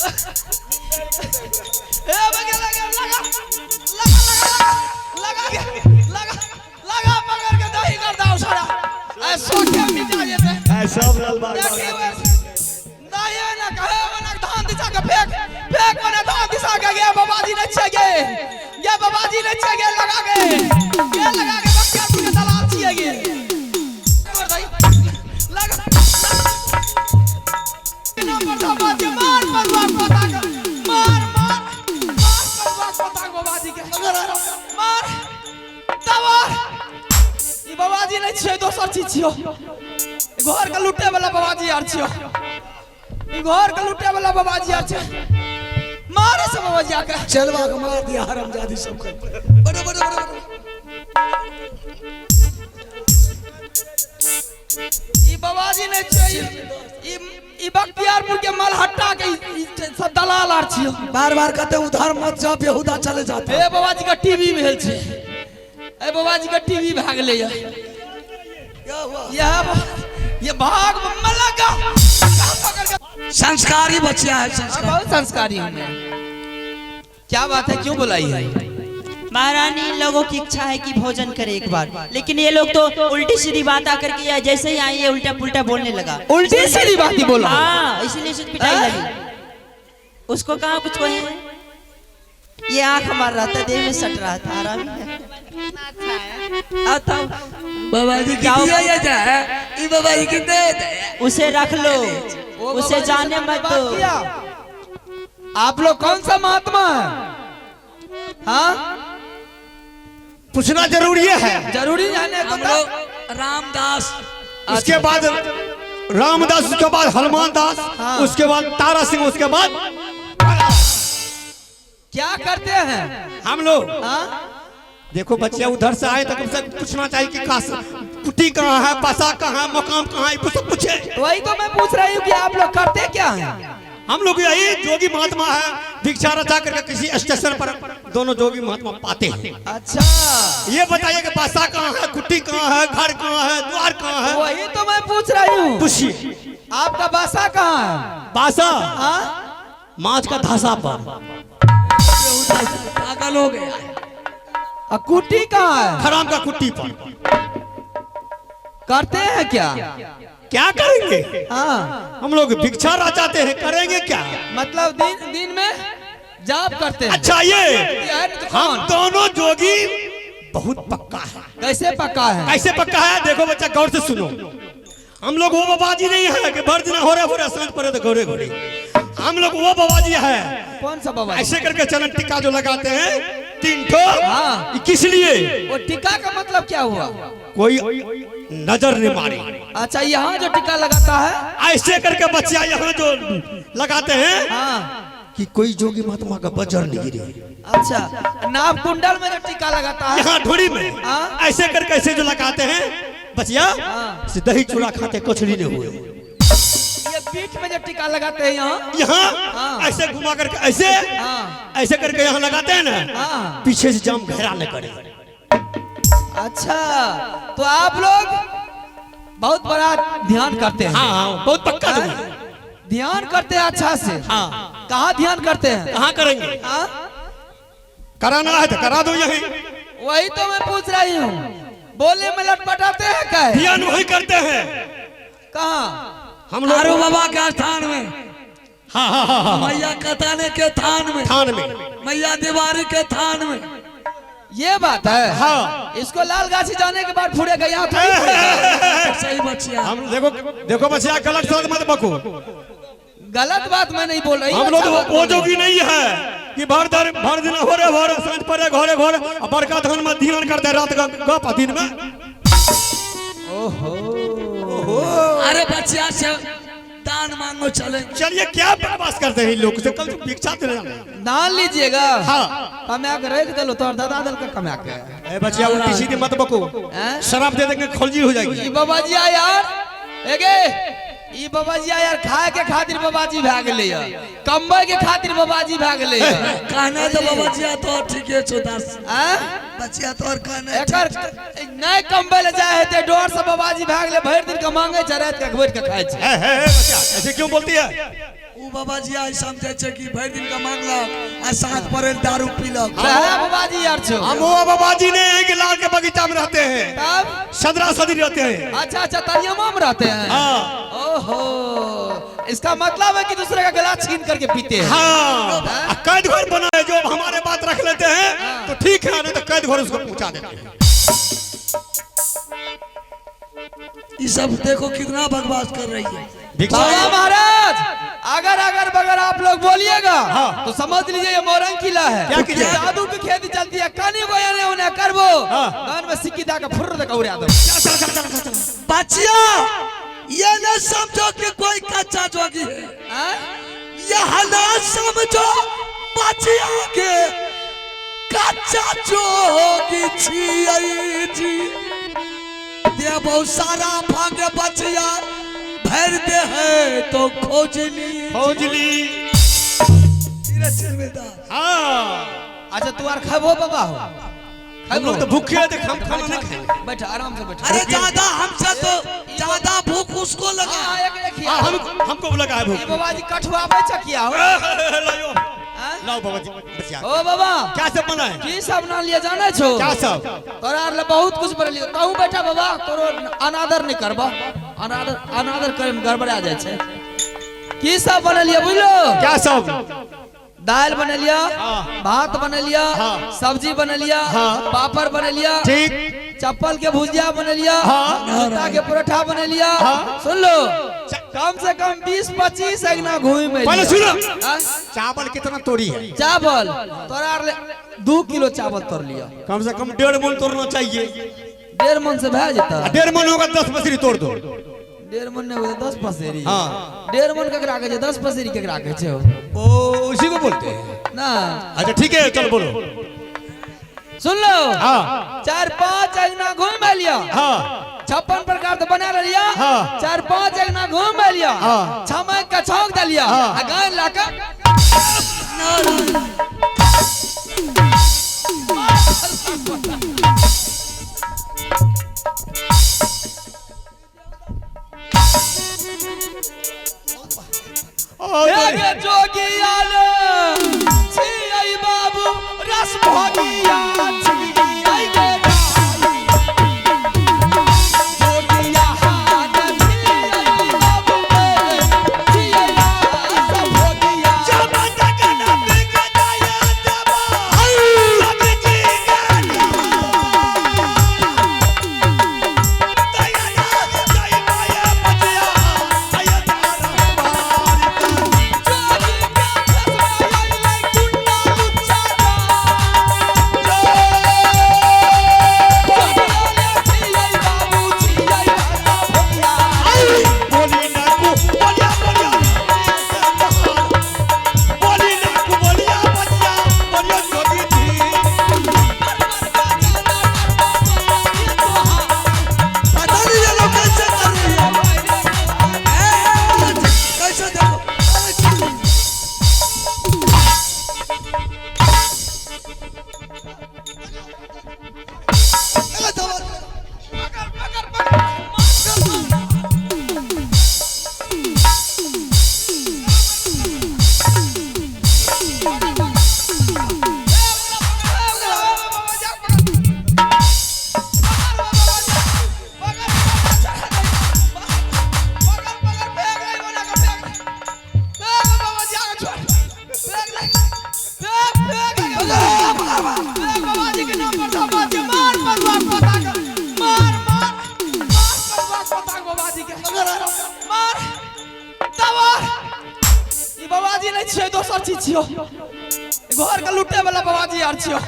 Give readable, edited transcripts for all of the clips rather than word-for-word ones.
ए बगे लगा लगा लगा लगा लगा मगर के दही कर दाओ सारा ए सोके मिटा जेते ए सब लाल बाग दही ना कहे वना धान दिशा के फेंक वना धान दिशा के गे बाबाजी ने छगे ये बाबाजी ने छगे लगा के ये लगा के बक्का के दलाल छिए गे लगा नंबर दबा के मार पटवा पता मार बाबाजी के मार तवार ई बाबाजी नहीं छियो दोसर चीज छियो घर के लूटे वाला बाबाजी यार छियो ई घर के लूटे वाला बाबाजी यार छियो मारे से बाबाजी आके चलवा के मार दिया हरामजादी सब के बड़े बड़े ई बाबाजी नहीं छियो ई बख्तियारपुर के मलहट्टा के सब दलाल आर छियो बार-बार कहते उधर मत जा बेहुदा चले जाते ए बाबाजी का टीवी भेल छे ए बाबाजी का टीवी भाग ले ये भाग मलगा संस्कारी बच्चा है संस्कार बहुत संस्कारी हूं मैं क्या बात है क्यों बुलाई है महारानी लोगों की इच्छा है कि भोजन करे एक बार लेकिन ये लोग तो उल्टी सीधी बात आकर के जैसे ही आई ये उल्टा पुल्टा बोलने लगा उल्टी सीधी बात ही बोला हाँ इसलिए उसकी पिटाई लगी उसको कहा कुछ कहे ये आंख मार रहा था देह में सट रहा था आराम आता बाबाजी क्या ये जा ये बाबाजी कितने होते हैं उसे रख लो उसे जाने मत दो आप लोग कौन सा महात्मा है हाँ पूछना जरूरी है जरूरी जाने को तो रामदास उसके बाद रामदास उसके बाद हनुमान दास उसके बाद तारा सिंह उसके बाद क्या करते हैं हम लोग हाँ देखो बच्चे उधर से आए तो तुमसे पूछना चाहिए कि कुटी कहाँ है पासा कहाँ है मकाम कहाँ है सब पूछे वही तो मैं पूछ रही हूँ कि आप लोग करते क्या हैं हम लोग यही जोगी महात्मा है भिक्षा रचा करके किसी स्टेशन पर दोनों जोगी महात्मा पाते हैं अच्छा ये बताइए कि पासा कहाँ है कुटी कहाँ है घर कहाँ है द्वार कहाँ है वही तो मैं पूछ रही हूँ पूछिए आपका बासा कहाँ है बासा हाँ माछ का धासा पर पागल हो गया कुटी कहाँ है हराम का कुट्टी पर करते हैं क्या करेंगे हाँ हम लोग भिक्षा रचाते हैं करेंगे क्या मतलब दिन में जाप करते हैं अच्छा ये हम कौन दोनों जोगी बहुत पक्का है कैसे पक्का है कैसे पक्का है देखो बच्चा गौर से सुनो हम लोग वो बाबाजी नहीं है कि भर दिन हो रहा सांझ पड़े तो घोड़े घोड़े हम लोग वो बाबाजी है कौन सा बाबा ऐसे करके चलन टिक्का जो लगाते हैं 3 ठो हाँ किस लिए वो टीका का मतलब क्या हुआ कोई नजर नहीं मारे अच्छा यहाँ जो टीका लगाता है ऐसे करके बच्चा यहाँ जो लगाते हैं हाँ कि कोई जोगी महात्मा का बजर नहीं गिरे अच्छा नाभ कुंडल में जो टीका लगाता है यहाँ ढोड़ी में हाँ? ऐसे करके ऐसे जो लगाते हैं बचिया हाँ। से दही चूड़ा खाते कचड़ी नहीं हुए ये पीठ में जो टीका लगाते हैं यहाँ यहाँ हाँ। ऐसे घुमा करके ऐसे हाँ ऐसे करके यहाँ लगाते हैं ना हाँ पीछे से जाम गहरा न करे अच्छा तो आप लोग बहुत बड़ा ध्यान करते हैं हाँ बहुत पक्का हाँ? तुम। ध्यान करते हैं अच्छा से हाँ कहाँ ध्यान करते हैं कहाँ करेंगे हाँ? कराना है तो करा दो यही वही तो मैं पूछ रही हूँ बोले में लटपटाते हैं क्या ध्यान वही करते हैं कहाँ हम लोग आरो बाबा के स्थान में हाँ हाँ हाँ हाँ मैया कताने के थान में थान में मैया दीवारी के थान में ये बात है हाँ इसको लाल गाछी जाने के बाद फुड़ेगा यहाँ थोड़ी फुड़ेगा। सही बच्चिया हम देखो देखो बच्चा गलत शब्द मत बको गलत बात मैं नहीं बोल रही हम लोग वो जोगी नहीं है कि भर दिन हो रहे भर सांझ पड़े घोरे घोरे बड़का धन में ध्यान करते रात का गप दिन में ओहो अरे बच्चिया से दान मांगो चले चलिए क्या बकवास करते हैं इन लोग से कल तो भिक्षा दे रहे दान लीजिएगा हाँ कमा के रख दे लो तो दादा दल का कमा के ए बच्चिया उल्टी सीधी मत बको हैं? शराब दे देंगे खोलजी हो जाएगी ई बाबाजी आ यार एगे ई बाबाजी आ यार खाए के खातिर बाबाजी भाग ले कम्बे के खातिर बाबाजी भाग ले कहना तो बच्चिया तो ठीक है चौदास हैं? बच्चिया तो और कहना एकर नहीं कम्बे ले जाए है ते डोर से बाबाजी भाग ले भर दिन का मांगे छ रात का बैठ के खाए छ बच्चा ऐसे क्यों बोलती है उ बाबा जी आई समझे छे कि भर दिन का मांगलक आ साथ परे दारू पीलक। है बाबा जी यार छो। हम वो बाबा जी ने एक लाल के बगीचा में रहते हैं, तब सदरा सदी रहते हैं। अच्छा अच्छा तरियमा में रहते हैं। हाँ ओहो, इसका मतलब है कि दूसरे का गला छीन करके पीते हैं। हाँ, कैद घर बना है, जो हमारे बात रख लेते हैं तो ठीक है, नहीं तो कैद घर उसको पहुंचा देते हैं। ये सब देखो कितना बकवास कर रही है। बाबा महाराज, अगर अगर बगर आप लोग बोलिएगा तो समझ लीजिए ये मोरंग किला है। क्या किला है? जादू की खेती चलती है, कानी को यानी उन्हें करबो गान में सिक्की दा के फुर्र दे उड़ा दो। बच्चिया ये न समझो कि कोई कच्चा जोगी है, यह ना समझो बच्चिया के कच्चा जोगी छियै जी। दे बहुत सारा भाग बच्चिया भर दे है तो खोजली फौजली। हाँ, अच्छा तू आर खाबो बाबा हो? हम लोग तो भूखे हैं, हम खाना नहीं खाएंगे। बैठ आराम से बैठ। अरे ज्यादा हमसे तो ज्यादा भूख उसको लगा। हाँ, एक ही हमको लगा है भूख। ये बाबा जी कठुआवे चकिया हो। लाओ हाँ? लाओ बाबा जी बचिया। ओ बाबा क्या सब बना है? की सब ना लिए जाने छो? क्या सब? तोरा ले बहुत कुछ बन लियो। कहूं बैठा बाबा, तोरो अनादर नहीं करबा। अनादर करे में गड़बड़ा जाय छे। की सब बन लियो बुझलो? क्या सब? दाल बन लिया, हाँ। भात बन लिया, हाँ। सब्जी बन लिया, हाँ। पापड़ बन लिया, ठीक। चप्पल के भुजिया बन लिया, हाँ। जूता के परोठा बन लिया। हाँ। सुन लो, कम से कम 20-25 एकना घूम में पहले लिया। सुनो। हाँ? चावल कितना तोड़ी है? चावल तोरा ले 2 किलो चावल तोड़ लिया। कम से कम 1.5 मन तोड़ना चाहिए। 1.5 मन से भे जेता। 1.5 मन होगा 10 पसरी तोड़ दो। 1.5 मन नहीं होता 10 पसेरी। हाँ। 1.5 मन केकरा कहै छै? 10 पसेरी केकरा कहै छै? ओ उसी को बोलते हैं। ना अच्छा ठीक है, चल बोलो। सुन लो, हाँ। 4-5 एकना घूम लिया। हाँ। 56 प्रकार तो बना लिया। हाँ। 4-5 एकना घूम लिया। हाँ। छमक का छौक दे लिया। हाँ। आ गान लाकर एक जोगियाल छियै बाबू रस भोगिया छियै गे जोगिया हाथ छियै बाबू छियै रस भोगिया बाबाजी नहीं छियो, दोसर चीज छियो। घर के लूटे वाला बाबाजी यार छियो।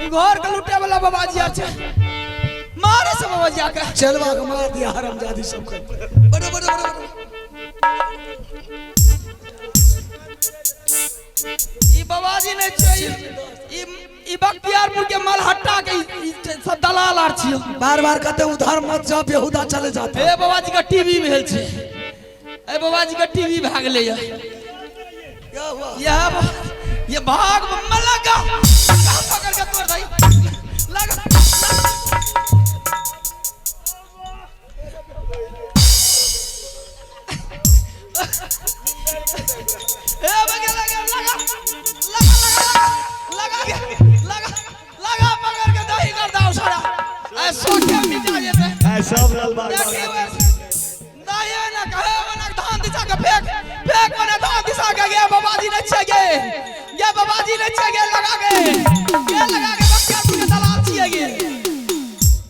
घर के लूटे वाला बाबाजी यार छियो। मारे से बाबाजी आके चलवा के मार दिया हरामजादी सबको। बड़े बड़े बड़े ई बाबाजी नहीं छियो। ई बख्तियारपुर के मलहट्टा के सब दलाल आर छियो। बार बार कहते उधर मत जा, बेहुदा चले जाते। ए बाबाजी का टीवी भेल छै। ए बाबाजी का टीवी भाग ले या। क्या हुआ? ये भाग में लगा पकड़ के तोड़ दई लगा। ए बगे लगा लगा लगा लगा लगा लगा मगर के दही कर दाओ सारा ए सोटे मिटा जेते सब लाल बाग दही ना कहे मना धान दिशा के फेंक फेंक मना धान दिशा के गे बाबाजी ने छगे ये बाबाजी ने छगे लगा के ये लगा के बक्का के दलाल छिए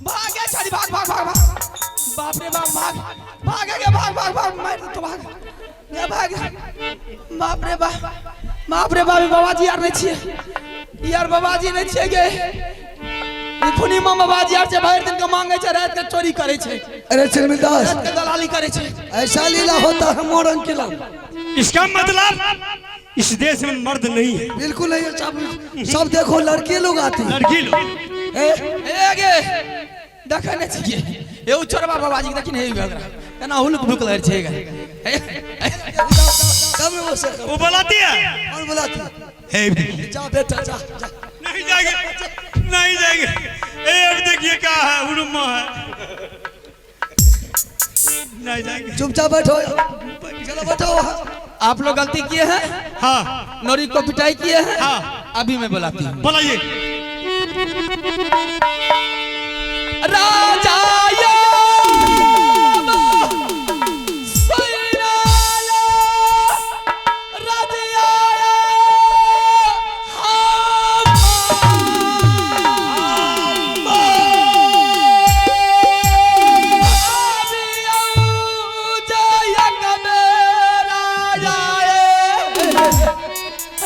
भागे छड़ी भाग भाग भाग भाग बाप रे बाप भाग भागेगे भाग भाग भाग मार तो भाग ये भाग बाप रे बाप बाबाजी यार नहीं छिए यार बाबाजी नहीं छिए गे ये खुनी मां बाबाजी यार से भर दिन के मांगे छे रात के चोरी करे छे अरे चिरमिदास रात के दलाली करे छे ऐसा लीला होता है मोरंग किला इसका मतलब इस देश में मर्द नहीं है। बिल्कुल नहीं है, सब देखो लड़के लोग आते हैं लड़की लोग ए गे देखने चाहिए ये उछरवा बाबाजी देखि नहीं गगरा केना हुलक भुक लहर छे गे कब वो से वो बुलाती है और बुलाती हे जा बेटा जा जा नहीं जाएंगे नहीं जाएंगे ए अब देखिए क्या है उरुमा है नहीं जाएंगे चुपचाप बैठो चलो बैठो आप लोग गलती किए हैं हाँ नौरी को पिटाई किए हैं हाँ अभी मैं बुलाती हूँ बुलाइए राजा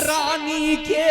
रानी के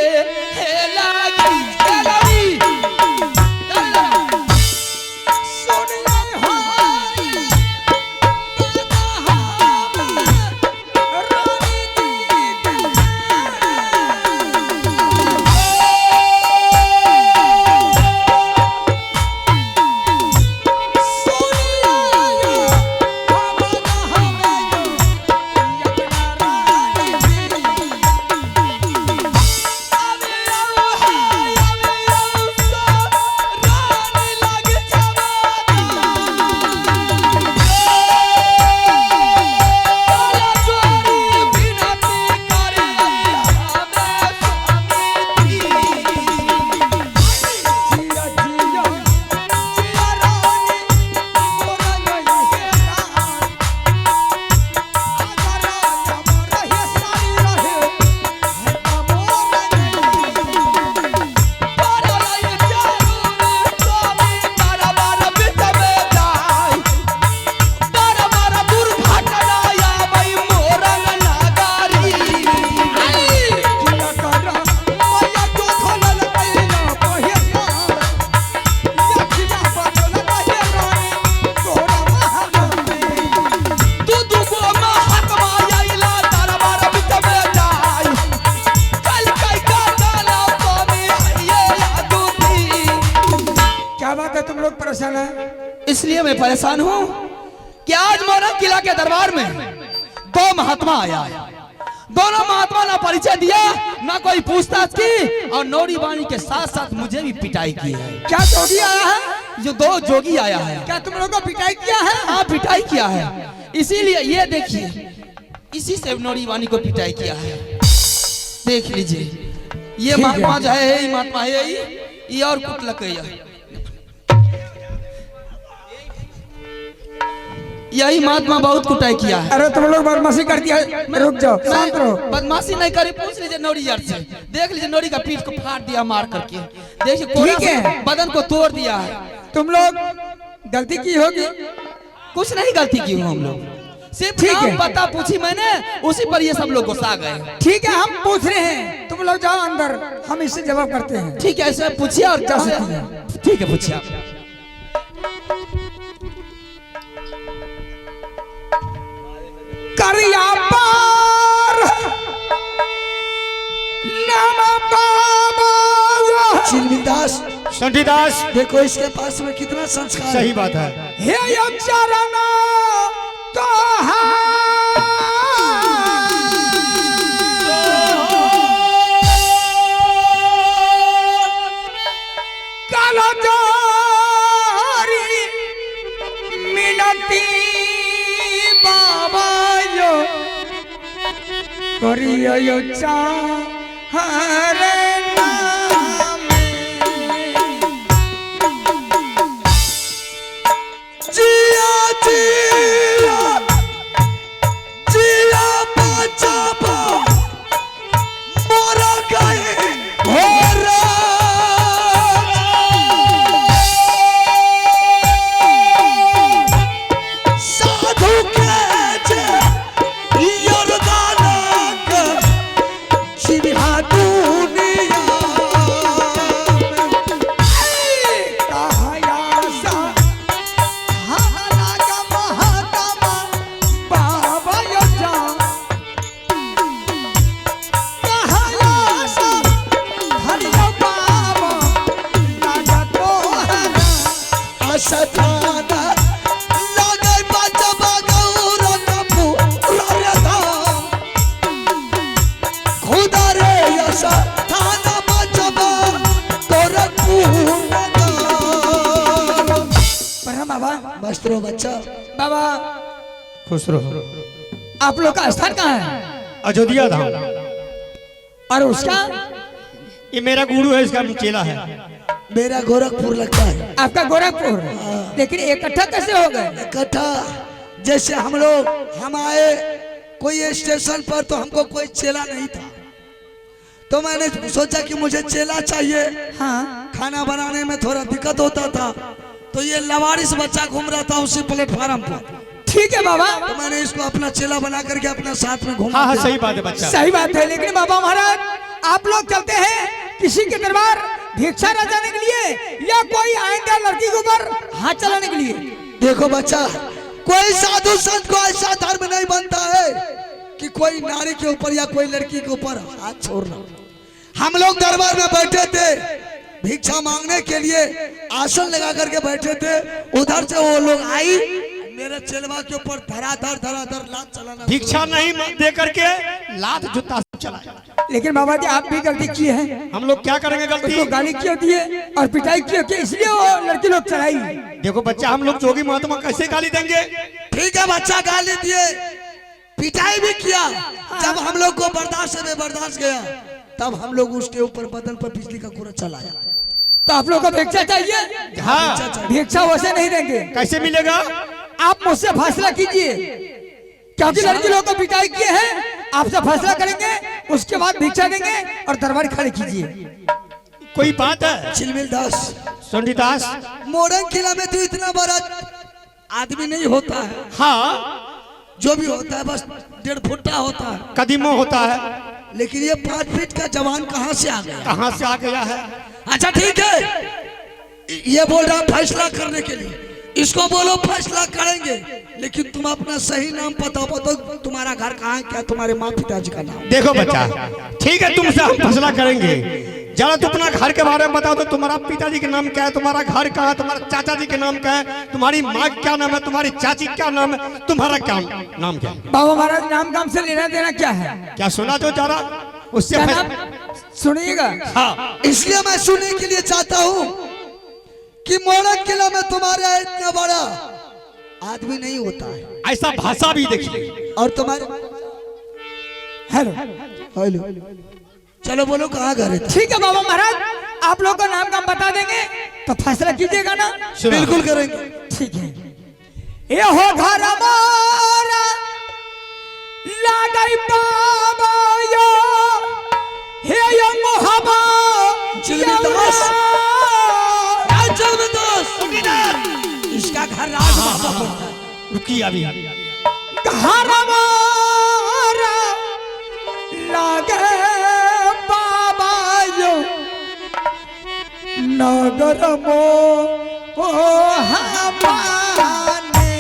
परेशान है? इसलिए मैं परेशान हूँ कि आज मोरंग किला के दरबार में दो महात्मा आया है। दोनों महात्मा ना परिचय दिया ना कोई पूछताछ की और नौरी वाणी के साथ साथ मुझे भी पिटाई की है। क्या जोगी आया है? जो दो जोगी आया है। क्या तुम लोगों को पिटाई किया है? हाँ पिटाई किया है। इसीलिए ये देखिए इसी से नौरी वाणी को पिटाई किया है। देख लीजिए ये महात्मा जो है यही महात्मा है ये और कुटलक है यही महात्मा बहुत कुटाई किया है। अरे तुम लोग बदमाशी कर दिया, रुक जाओ, शांत रहो। बदमाशी नहीं करी, पूछ लीजिए नौरी यार से। देख लीजिए नौरी का पीठ को फाड़ दिया मार करके, देखिए ठीक है बदन को तोड़ दिया है। तुम लोग गलती की होगी? कुछ नहीं गलती की हूँ हम लोग, सिर्फ नाम पता पूछी मैंने, उसी पर ये सब लोग गुस्सा गए। ठीक है हम पूछ रहे हैं, तुम लोग जाओ अंदर, हम इससे जवाब करते हैं। ठीक है ऐसे पूछिए और कैसे। ठीक है पूछिए आप। करिया पार चिलमिदास संटीदास देखो इसके पास में कितना संस्कार। सही बात है। हे चरण तो मिनती बाबा जो करियो चाहरे नामे जिया जिया जिया बचाबो मोर गए घोरा साधु के जे योरदानक जिहा दुनिया कहाया सा हाना का महात्मा बाबा यो जा कहाया सा हरियो बाबा राजा तो हरा असथाना लगे बचबा गौर कपू रदा खुदा रे असथाना बचबा तोर पूर्णदा पर बाबा मस्त रहो बच्चा बाबा खुश रहो। आप लोग का स्थान कहाँ है अयोध्या धाम। और उसका ये मेरा गुरु है, इसका चेला है। मेरा गोरखपुर लगता है आपका गोरखपुर लेकिन इकट्ठा कैसे हो गए इकट्ठा जैसे हम आए कोई स्टेशन पर तो हमको कोई चेला नहीं था तो मैंने सोचा कि मुझे चेला चाहिए। हाँ खाना बनाने में थोड़ा दिक्कत होता था तो ये लवारिस बच्चा घूम रहा था उसी प्लेटफार्म पर ठीक है बाबा तो मैंने इसको अपना चेला बना करके अपना साथ में घुमा हाँ हाँ दिया। सही बात है बच्चा। सही बात है लेकिन बाबा महाराज आप लोग चलते हैं किसी के दरबार भिक्षा न जाने के लिए या कोई आएंगे लड़की के ऊपर हाथ चलाने के लिए देखो बच्चा कोई साधु संत को ऐसा धर्म नहीं बनता है कि कोई नारी के ऊपर या कोई लड़की के ऊपर हाथ छोड़ना। हम लोग दरबार में बैठे थे भिक्षा मांगने के लिए आसन लगा करके बैठे थे उधर से वो लोग आई मेरे चेलवा के ऊपर धराधर लात चलाना भिक्षा नहीं दे करके लात जूता से चला। लेकिन बाबा जी आप भी गलती की है हम लोग क्या करेंगे उसको गलती। गाली क्यों दिए और पिटाई क्यों की इसलिए वो लड़की लोग चढ़ाई देखो बच्चा हम लोग जोगी महात्मा कैसे गाली देंगे। ठीक है बच्चा गाली दिए पिटाई भी किया जब हम लोग को बर्दाश्त से बेबर्दाश्त गया तब हम लोग उसके ऊपर बदन पर बिजली का कुरा चलाया। तो आप लोग को भिक्षा चाहिए हाँ भिक्षा वैसे नहीं देंगे कैसे मिलेगा। आप मुझसे फैसला कीजिए क्योंकि लड़की लोग को पिटाई किए हैं आपसे फैसला करेंगे उसके बाद भिक्षा देंगे और दरबार खड़े कीजिए। कोई बात है चिलमिल दास सोनीदास। मोरंग किला में तो इतना बड़ा आदमी नहीं होता है हाँ जो भी होता है बस 1.5 फुट्टा होता है कदीमों होता है लेकिन ये 5 फीट का जवान कहाँ से आ गया। कहाँ से आ गया है। अच्छा ठीक है ये बोल रहा फैसला करने के लिए इसको बोलो फैसला करेंगे लेकिन तुम अपना सही नाम पता बताओ तुम्हारा घर कहाँ है क्या तुम्हारे माँ पिताजी का नाम। देखो बच्चा ठीक है तुमसे हम फैसला करेंगे जरा तुम अपना घर के बारे में बताओ तो तुम्हारा पिताजी के नाम क्या है तुम्हारा घर कहाँ है तुम्हारा चाचा जी के नाम क्या है तुम्हारी माँ क्या नाम है तुम्हारी चाची क्या नाम है तुम्हारा क्या नाम क्या है। बाबा महाराज नाम काम से लेना देना क्या है क्या सुना तो जरा उससे क्या फैसला- नाम सुनिएगा हाँ इसलिए मैं सुनने के लिए चाहता हूँ कि मोरंग किला में तुम्हारे इतना बड़ा आदमी नहीं होता है ऐसा भाषा भी देखिए। और तुम्हारे हेलो हेलो चलो बोलो कहाँ घर है। ठीक है बाबा महाराज आप लोग का नाम काम बता देंगे तो फैसला कीजिएगा ना। बिल्कुल करेंगे। ठीक है ये हो घर हमारा लागई बाबा यो हे यो मोहब्बा चिलमिलदास इसका घर राज बाबा पड़ता है। रुकिए अभी घर हमारा लागे बाबा यो नगर मो ओ हमाने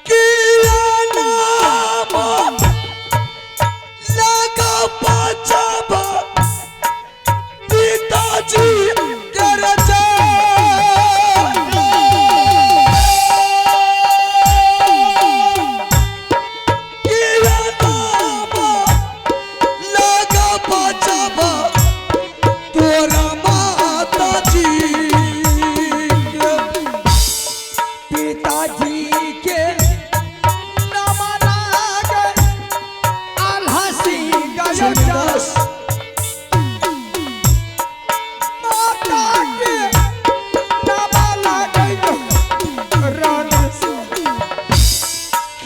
किया नाम लगा बचाबा पिताजी के रजा किया नाम लगा बचाबा तोरा माता जी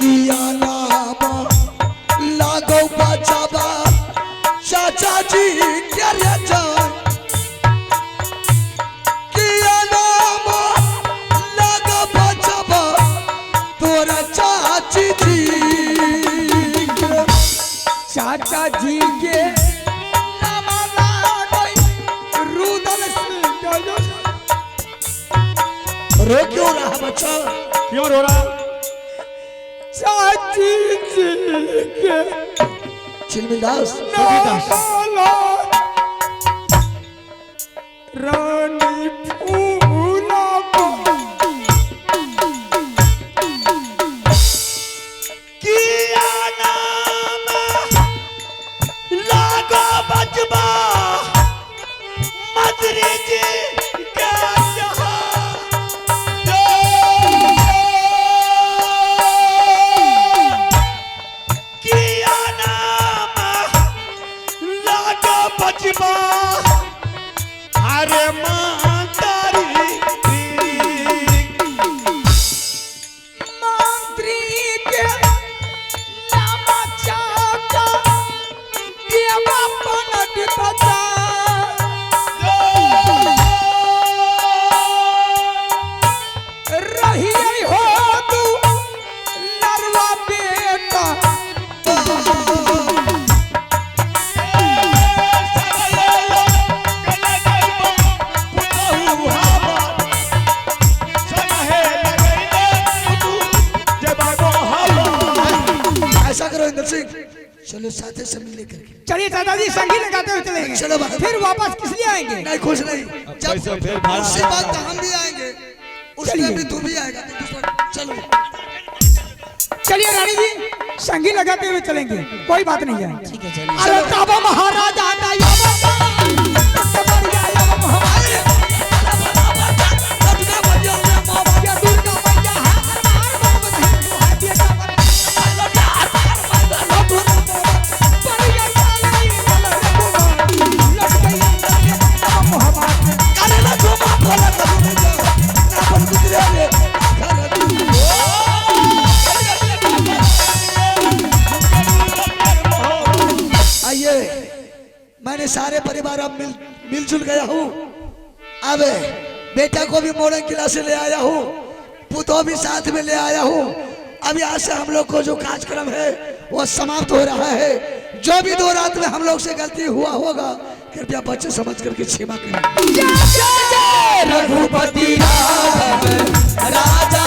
किया नाम लागो बचावा चाचा जी क्या रे जान किया नाम लागो बचावा तोरा चाची जी चाचा जी के रुदल रो क्यों रहा बच्चा क्यों रो रहा? चाची जी के चिलमिदास रानी फूला किया नाम लागो बचबा मदरी जी का किया नाम लागो बचबा अरे मातारी मंत्री के नाम चाचा देवा पंडित बचा रही हो तू नरवा बेटा ऐसा करो इंद्र सिंह चलो साथे से मिल लेकर के चलिए दादाजी संगी लगाते हुए चलेंगे चलो बाहर। फिर वापस किस लिए आएंगे नहीं खुश नहीं जब उसी बात तो हम भी आएंगे उसमें चलिए। भी तू भी आएगा चलो चलिए रानी जी संगी लगाते हुए चलेंगे कोई बात नहीं है ठीक है चलिए अरे काबा महाराजा आता या बाबा कबरिया या बाबा या दुर्गा मैया है हमार बाबा नहीं है बेटा पर परिया चाली वाला लट गई मोहब्बत काले ना जो बात बोला कभी नहीं जाओ ना पर गुजरे रे आइए मैंने सारे परिवार अब मिलजुल गया हूँ अब बेटा को भी मॉडर्न क्लास से ले आया हूँ पुतो भी साथ में ले आया हूँ अब यहाँ से हम लोग को जो कार्यक्रम है वो समाप्त हो रहा है जो भी दो रात में हम लोग से गलती हुआ होगा कृपया बच्चे समझ करके क्षमा करें रघुपति राघव राजा